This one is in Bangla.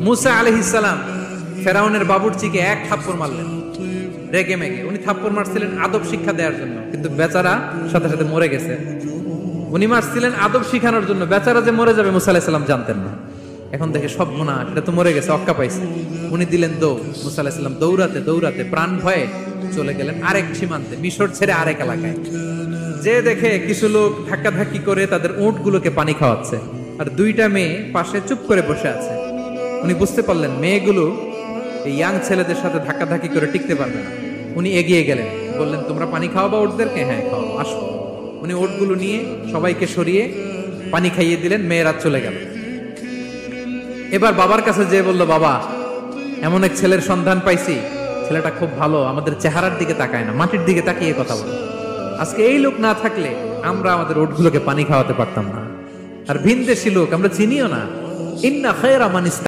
মুসা আলাইহিস সালাম ফেরাউনের বাবুর্চিকে এক থাপ্পড় মারলেন রেগে মেগে। উনি থাপ্পড় মারছিলেন আদব শিক্ষা দেওয়ার জন্য, কিন্তু বেচারা সাথে সাথে মরে গেছে। উনি মারছিলেন আদব শিখানোর জন্য, বেচারা যে মরে যাবে মুসা আলাইহিস সালাম জানতেন না। এখন দেখে সব গুনাহ, এটা তো মরে গেছে, অক্কা পাইছে। উনি দিলেন দৌড়। মুসা আলাইহিস সালাম দৌড়াতে দৌড়াতে প্রাণ ভয়ে চলে গেলেন আরেক সীমান্তে, মিশর ছেড়ে আরেক এলাকায়। যে দেখে কিছু লোক ধাক্কাধাক্কি করে তাদের উটগুলোকে পানি খাওয়াচ্ছে, আর দুইটা মেয়ে পাশে চুপ করে বসে আছে। উনি বুঝতে পারলেন মেয়েগুলো এই ইয়াং ছেলেদের সাথে ধাক্কাধাক্কি করে টিকতে পারবে না। উনি এগিয়ে গেলেন, বললেন তোমরা পানি খাওয়াবা উটদেরকে? হ্যাঁ খাওয়াবো, আসো। উনি উটগুলো নিয়ে সবাইকে সরিয়ে পানি খাইয়ে দিলেন, মেয়েরা চলে গেল। এবার বাবার কাছে যেয়ে বলল, বাবা এমন এক ছেলের সন্ধান পাইছি, ছেলেটা খুব ভালো, আমাদের চেহারার দিকে তাকায় না, মাটির দিকে তাকিয়ে কথা বলে। আজকে এই লোক না থাকলে আমরা আমাদের উটগুলোকে পানি খাওয়াতে পারতাম না। আর ভিনদেশী লোক, আমরা চিনিও না। ইন্না খায়রা মান